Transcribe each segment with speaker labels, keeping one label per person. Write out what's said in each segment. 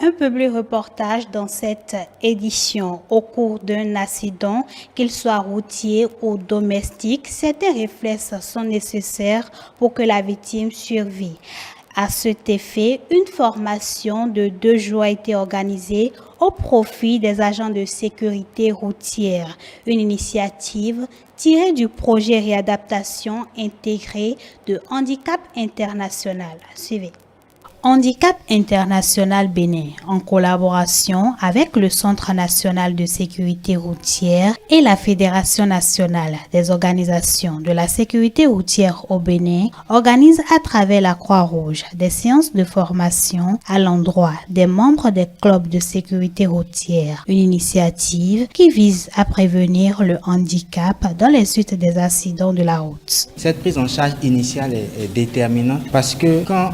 Speaker 1: Un peu plus reportage dans cette édition. Au cours d'un accident, qu'il soit routier ou domestique, certains réflexes sont nécessaires pour que la victime survive. À cet effet, une formation de 2 jours a été organisée au profit des agents de sécurité routière. Une initiative tirée du projet réadaptation intégrée de Handicap International. Suivez. Handicap International Bénin, en collaboration avec le Centre national de sécurité routière et la Fédération nationale des organisations de la sécurité routière au Bénin, organise à travers la Croix-Rouge des séances de formation à l'endroit des membres des clubs de sécurité routière. Une initiative qui vise à prévenir le handicap dans les suites des accidents de la route.
Speaker 2: Cette prise en charge initiale est déterminante parce que quand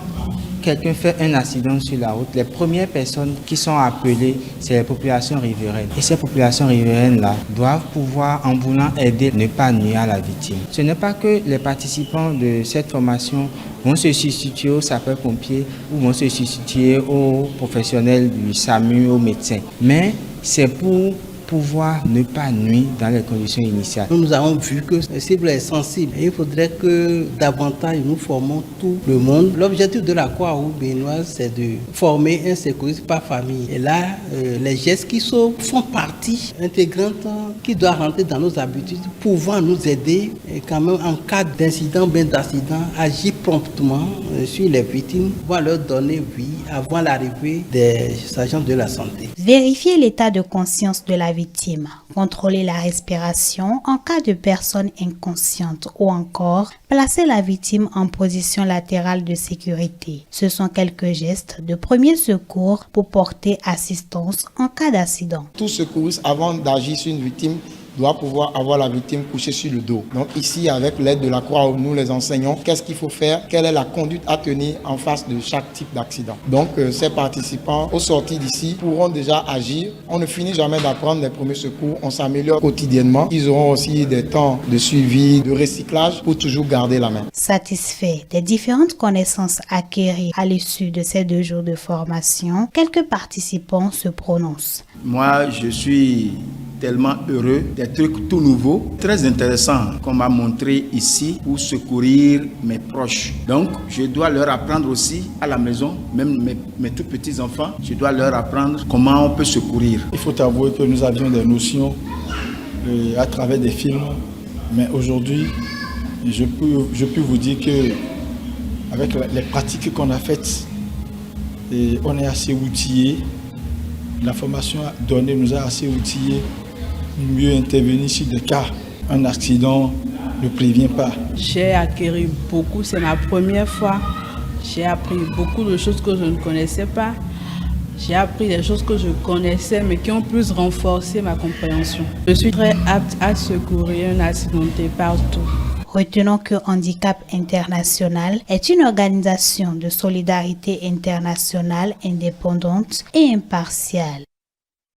Speaker 2: quelqu'un fait un accident sur la route, les premières personnes qui sont appelées, c'est les populations riveraines. Et ces populations riveraines-là doivent pouvoir, en voulant aider, ne pas nuire à la victime. Ce n'est pas que les participants de cette formation vont se substituer aux sapeurs-pompiers ou vont se substituer aux professionnels du SAMU, aux médecins. Mais c'est pour pouvoir ne pas nuire dans les conditions initiales.
Speaker 3: Nous avons vu que la cible est sensible et il faudrait que davantage nous formons tout le monde. L'objectif de la Croix-Rouge béninoise, c'est de former un sécurité par famille. Et là, les gestes qui font partie intégrante, qui doivent rentrer dans nos habitudes, pouvant nous aider et quand même en cas d'incident, d'accident, agir promptement sur les victimes, pour leur donner vie avant l'arrivée des agents de la santé.
Speaker 1: Vérifier l'état de conscience de la victime, contrôler la respiration en cas de personne inconsciente ou encore placer la victime en position latérale de sécurité. Ce sont quelques gestes de premier secours pour porter assistance en cas d'accident.
Speaker 4: Tout secouriste, avant d'agir sur une victime, doit pouvoir avoir la victime couchée sur le dos. Donc ici, avec l'aide de la Croix, nous les enseignons qu'est-ce qu'il faut faire, quelle est la conduite à tenir en face de chaque type d'accident. Donc ces participants, au sortir d'ici, pourront déjà agir. On ne finit jamais d'apprendre les premiers secours, on s'améliore quotidiennement. Ils auront aussi des temps de suivi, de recyclage pour toujours garder la main.
Speaker 1: Satisfait des différentes connaissances acquises à l'issue de ces 2 jours de formation, quelques participants se prononcent.
Speaker 5: Moi, je suis tellement heureux, des trucs tout nouveaux, très intéressants qu'on m'a montré ici pour secourir mes proches. Donc, je dois leur apprendre aussi à la maison, même mes tout petits enfants, je dois leur apprendre comment on peut secourir.
Speaker 6: Il faut avouer que nous avions des notions à travers des films, mais aujourd'hui, je peux vous dire que avec les pratiques qu'on a faites, on est assez outillés. La formation donnée nous a assez outillés pour mieux intervenir sur des cas. Un accident ne prévient pas.
Speaker 7: J'ai acquis beaucoup, c'est ma première fois. J'ai appris beaucoup de choses que je ne connaissais pas. J'ai appris des choses que je connaissais mais qui ont plus renforcé ma compréhension. Je suis très apte à secourir un accidenté partout.
Speaker 1: Retenons que Handicap International est une organisation de solidarité internationale indépendante et impartiale.